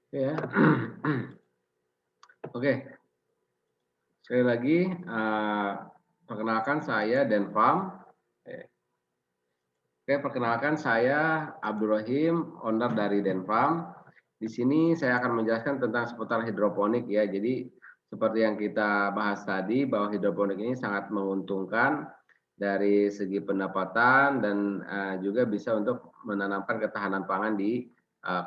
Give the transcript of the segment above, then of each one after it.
Ya. Oke, sekali lagi perkenalkan saya Denfam. Oke, perkenalkan saya Abdul Rahim, owner dari Denfam. Di sini saya akan menjelaskan tentang seputar hidroponik ya. Jadi seperti yang kita bahas tadi bahwa hidroponik ini sangat menguntungkan dari segi pendapatan dan juga bisa untuk menanamkan ketahanan pangan di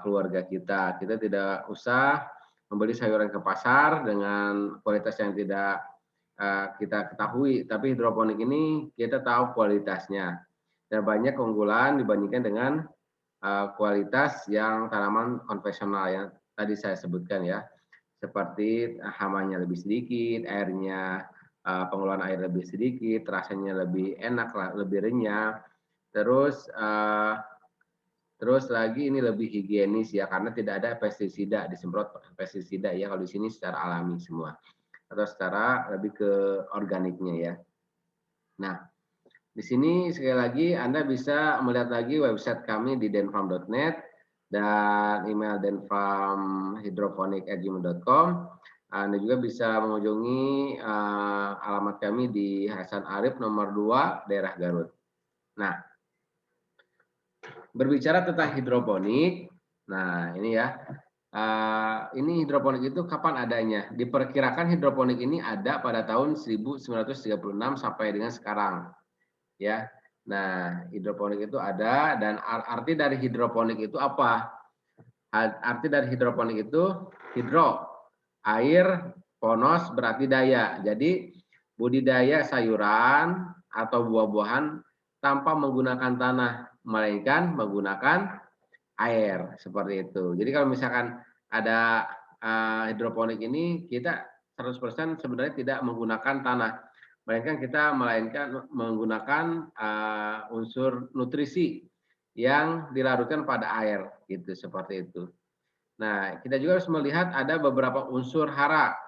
keluarga kita. Kita tidak usah membeli sayuran ke pasar dengan kualitas yang tidak kita ketahui, tapi hidroponik ini kita tahu kualitasnya dan banyak keunggulan dibandingkan dengan kualitas yang tanaman konvensional yang tadi saya sebutkan ya, seperti hamanya lebih sedikit, airnya pengeluaran air lebih sedikit, rasanya lebih enak, lebih renyah, terus terus lagi ini lebih higienis ya karena tidak ada pestisida, disemprot pestisida ya kalau di sini secara alami semua atau secara lebih ke organiknya ya. Nah, di sini sekali lagi Anda bisa melihat lagi website kami di denfarm.net dan email denfarmhydroponic@gmail.com. Anda juga bisa mengunjungi alamat kami di Hasan Arif nomor 2 daerah Garut. Nah, berbicara tentang hidroponik, nah ini ya, ini hidroponik itu kapan adanya? Diperkirakan hidroponik ini ada pada tahun 1936 sampai dengan sekarang. Ya. Nah, hidroponik itu ada dan arti dari hidroponik itu apa? Arti dari hidroponik itu hidro, air, ponos berarti daya. Jadi budidaya sayuran atau buah-buahan tanpa menggunakan tanah, melainkan menggunakan air seperti itu. Jadi kalau misalkan ada hidroponik ini kita 100% sebenarnya tidak menggunakan tanah, melainkan menggunakan unsur nutrisi yang dilarutkan pada air gitu seperti itu. Nah, kita juga harus melihat ada beberapa unsur hara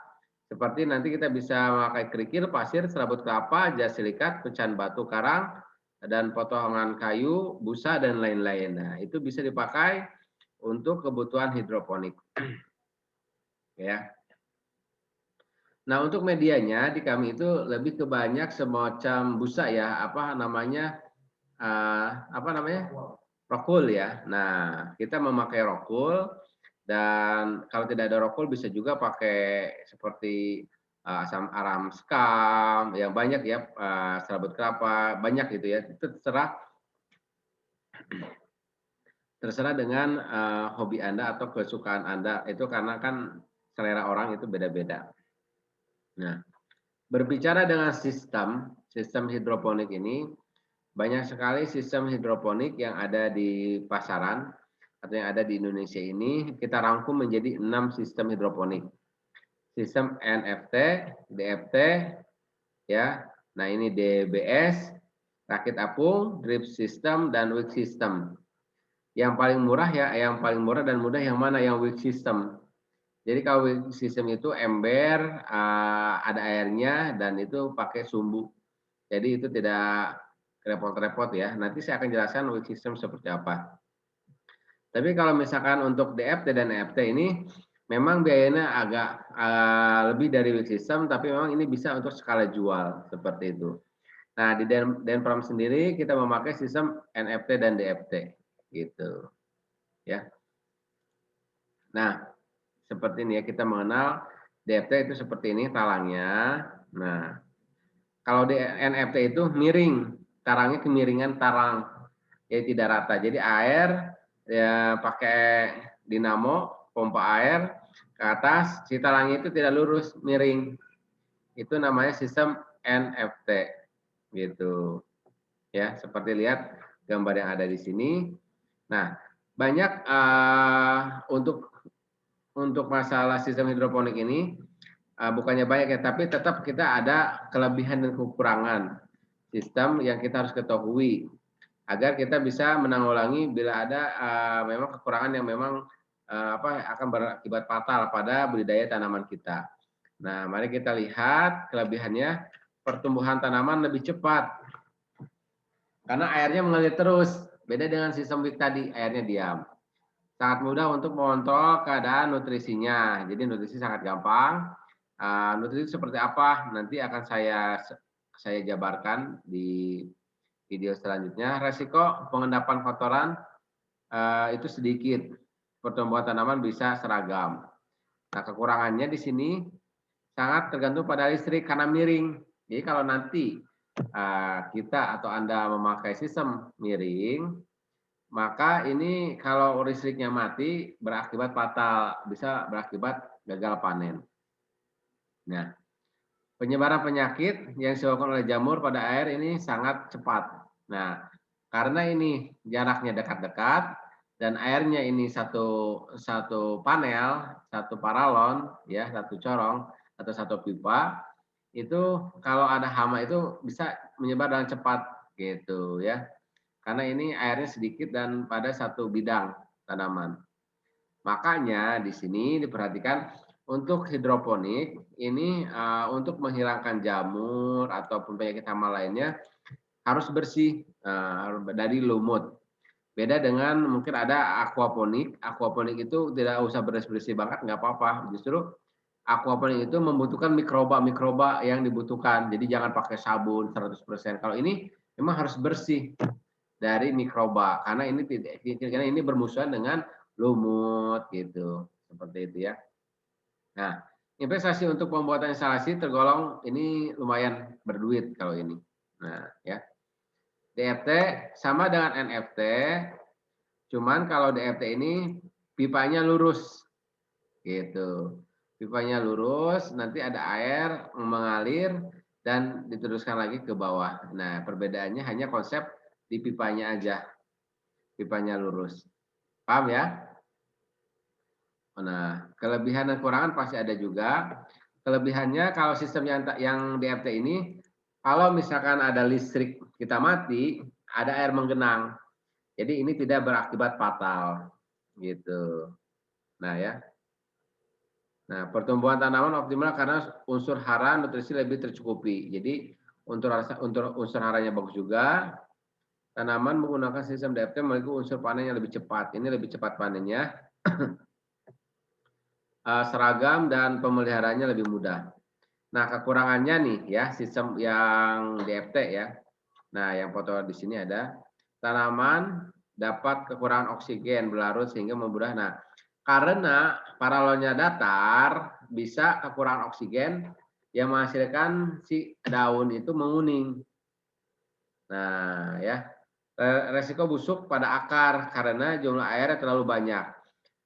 seperti nanti kita bisa memakai kerikil, pasir, serabut kelapa, jas silikat, pecahan batu karang, dan potongan kayu, busa, dan lain-lain. Nah, itu bisa dipakai untuk kebutuhan hidroponik. Ya. Nah, untuk medianya di kami itu lebih ke banyak semacam busa ya, apa namanya? Apa namanya? Rokul ya. Nah, kita memakai rokul dan kalau tidak ada rokul bisa juga pakai seperti asam aram skam yang banyak ya, serabut kelapa banyak gitu ya. Itu terserah terserah dengan hobi Anda atau kesukaan Anda. Itu karena kan selera orang itu beda-beda. Nah, berbicara dengan sistem hidroponik ini, banyak sekali sistem hidroponik yang ada di pasaran atau yang ada di Indonesia ini kita rangkum menjadi 6 sistem hidroponik. Sistem NFT, DFT, ya. Nah, ini DBS, rakit apung, drip system, dan wick system. Yang paling murah ya, yang paling murah dan mudah yang mana? Yang wick system. Jadi kalau wick system itu ember, ada airnya dan itu pakai sumbu. Jadi itu tidak repot-repot ya. Nanti saya akan jelaskan wick system seperti apa. Tapi kalau misalkan untuk DFT dan EFT ini memang biayanya agak lebih dari wick system, tapi memang ini bisa untuk skala jual seperti itu. Nah, di Denpram sendiri kita memakai sistem NFT dan DFT gitu ya. Nah, seperti ini ya kita mengenal DFT itu seperti ini talangnya. Nah, kalau di NFT itu miring, tarangnya kemiringan tarang, ya tidak rata. Jadi air ya pakai dinamo, pompa air ke atas, si tarangnya itu tidak lurus, miring. Itu namanya sistem NFT gitu. Ya, seperti lihat gambar yang ada di sini. Nah, banyak untuk masalah sistem hidroponik ini bukannya banyak ya, tapi tetap kita ada kelebihan dan kekurangan sistem yang kita harus ketahui agar kita bisa menanggulangi bila ada memang kekurangan yang memang akan berakibat fatal pada budidaya tanaman kita. Nah, mari kita lihat kelebihannya. Pertumbuhan tanaman lebih cepat karena airnya mengalir terus. Beda dengan sistem WIC tadi, airnya diam. sangat mudah untuk mengontrol keadaan nutrisinya. Jadi nutrisi sangat gampang. Nutrisi seperti apa nanti akan saya jabarkan di video selanjutnya. Resiko pengendapan kotoran itu sedikit. Pertumbuhan tanaman bisa seragam. Nah, kekurangannya di sini sangat tergantung pada listrik karena miring. Jadi kalau nanti kita atau Anda memakai sistem miring, maka ini kalau listriknya mati berakibat fatal, bisa berakibat gagal panen. Nah, penyebaran penyakit yang disebabkan oleh jamur pada air ini sangat cepat. Nah, karena ini jaraknya dekat-dekat dan airnya ini satu panel, satu paralon, ya, satu corong atau satu pipa, itu kalau ada hama itu bisa menyebar dengan cepat gitu ya. Karena ini airnya sedikit dan pada satu bidang tanaman. Makanya di sini diperhatikan untuk hidroponik ini untuk menghilangkan jamur ataupun penyakit hama lainnya harus bersih dari lumut. Beda dengan mungkin ada aquaponik. Aquaponik itu tidak usah bersih-bersih banget, nggak apa-apa. Justru aquaponik itu membutuhkan mikroba-mikroba yang dibutuhkan. Jadi jangan pakai sabun 100%. Kalau ini memang harus bersih dari mikroba karena ini bermusuhan dengan lumut gitu. Seperti itu ya. Nah, investasi untuk pembuatan instalasi tergolong ini lumayan berduit kalau ini. Nah, ya. DFT sama dengan NFT, cuman kalau DFT ini pipanya lurus gitu. Pipanya lurus, nanti ada air mengalir dan diteruskan lagi ke bawah. Nah, perbedaannya hanya konsep di pipanya aja. Pipanya lurus. Paham ya? Nah, kelebihan dan kekurangan pasti ada juga. Kelebihannya kalau sistem yang DFT ini, kalau misalkan ada listrik kita mati, ada air menggenang. Jadi ini tidak berakibat fatal, gitu. Nah ya. Nah, pertumbuhan tanaman optimal karena unsur hara nutrisi lebih tercukupi. Jadi untuk unsur haranya bagus juga. Tanaman menggunakan sistem DFT memiliki unsur panen yang lebih cepat. Ini lebih cepat panennya. Seragam dan pemeliharanya lebih mudah. Nah, kekurangannya nih ya, sistem yang DFT ya. Nah, yang foto di sini ada tanaman dapat kekurangan oksigen berlarut sehingga memudahkan. Nah, karena paralonnya datar, bisa kekurangan oksigen yang menghasilkan si daun itu menguning. Nah, ya. Resiko busuk pada akar karena jumlah airnya terlalu banyak.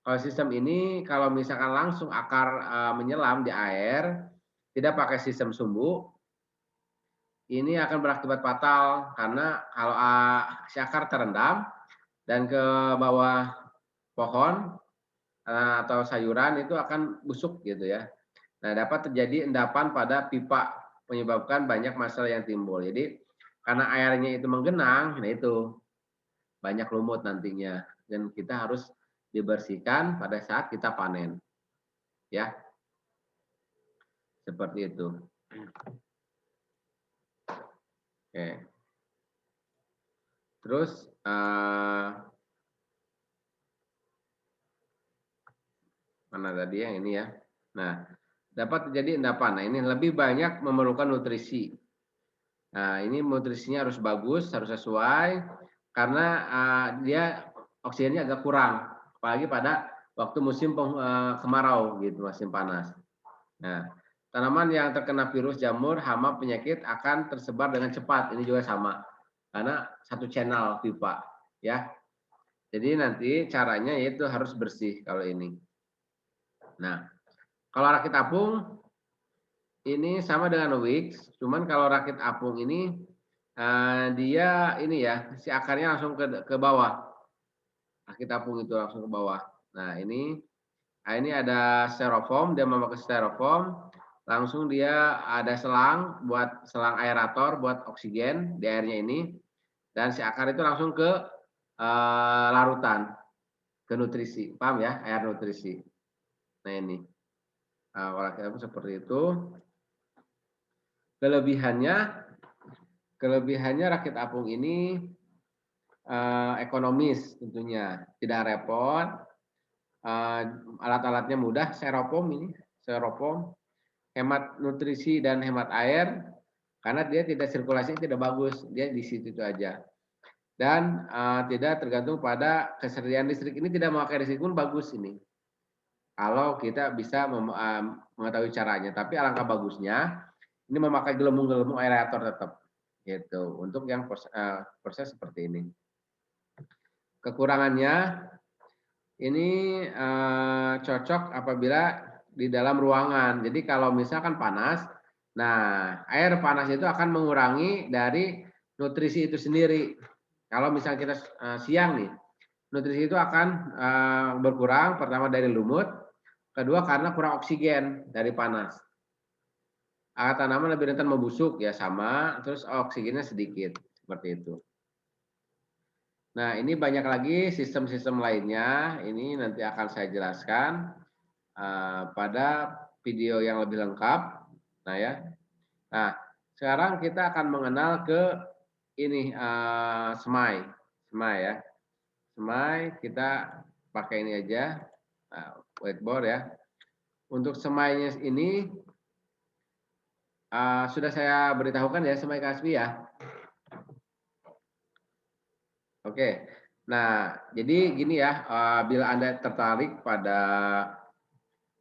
Kalau sistem ini, kalau misalkan langsung akar menyelam di air, tidak pakai sistem sumbu, ini akan berakibat fatal karena kalau si akar terendam dan ke bawah pohon atau sayuran itu akan busuk gitu ya. Nah, dapat terjadi endapan pada pipa menyebabkan banyak masalah yang timbul. Jadi karena airnya itu menggenang, nah itu banyak lumut nantinya dan kita harus dibersihkan pada saat kita panen. Ya, seperti itu. Oke. Terus mana tadi yang ini ya. Nah, dapat terjadi endapan. Nah, ini lebih banyak memerlukan nutrisi. Nah, ini nutrisinya harus bagus, harus sesuai karena dia oksigennya agak kurang, apalagi pada waktu musim kemarau gitu, musim panas. Nah, tanaman yang terkena virus, jamur, hama, penyakit akan tersebar dengan cepat. Ini juga sama karena satu channel pipa ya. Jadi nanti caranya yaitu harus bersih kalau ini. Nah, kalau rakit apung ini sama dengan wicks, cuman kalau rakit apung ini dia ini ya, si akarnya langsung ke bawah. Rakit apung itu langsung ke bawah. Nah, ini ada styrofoam, dia memakai styrofoam, langsung dia ada selang aerator buat oksigen di airnya ini, dan si akar itu langsung ke larutan, ke nutrisi, paham ya, air nutrisi. Nah ini, kalau rakit apung seperti itu. Kelebihannya rakit apung ini ekonomis tentunya, tidak repot, alat-alatnya mudah, styrofoam ini, styrofoam, hemat nutrisi dan hemat air, karena dia tidak sirkulasinya tidak bagus, dia di situ aja. Dan tidak tergantung pada kesediaan listrik. Ini tidak memakai listrik pun bagus ini. Kalau kita bisa mengetahui caranya, tapi alangkah bagusnya ini memakai gelembung-gelembung aerator tetap gitu untuk yang proses seperti ini. Kekurangannya ini cocok apabila di dalam ruangan. Jadi kalau misalkan panas, nah air panas itu akan mengurangi dari nutrisi itu sendiri. Kalau misalnya kita siang nih, nutrisi itu akan berkurang, pertama dari lumut, kedua karena kurang oksigen dari panas. Tanaman lebih rentan membusuk ya sama, terus oksigennya sedikit seperti itu. Nah ini banyak lagi sistem-sistem lainnya, ini nanti akan saya jelaskan pada video yang lebih lengkap. Nah ya, nah sekarang kita akan mengenal ke ini semai ya. Semai kita pakai ini aja, whiteboard ya. Untuk semainya ini sudah saya beritahukan ya semai Kasbi ya. Oke, nah jadi gini ya, bila Anda tertarik pada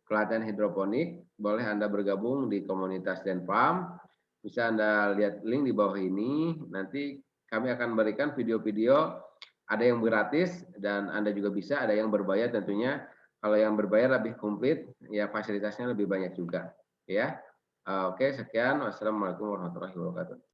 pelatihan hidroponik, boleh Anda bergabung di komunitas Denpam. Bisa Anda lihat link di bawah ini, nanti kami akan berikan video-video, ada yang gratis dan Anda juga bisa, ada yang berbayar tentunya. Kalau yang berbayar lebih komplit, ya fasilitasnya lebih banyak juga. Ya, oke sekian. Wassalamualaikum warahmatullahi wabarakatuh.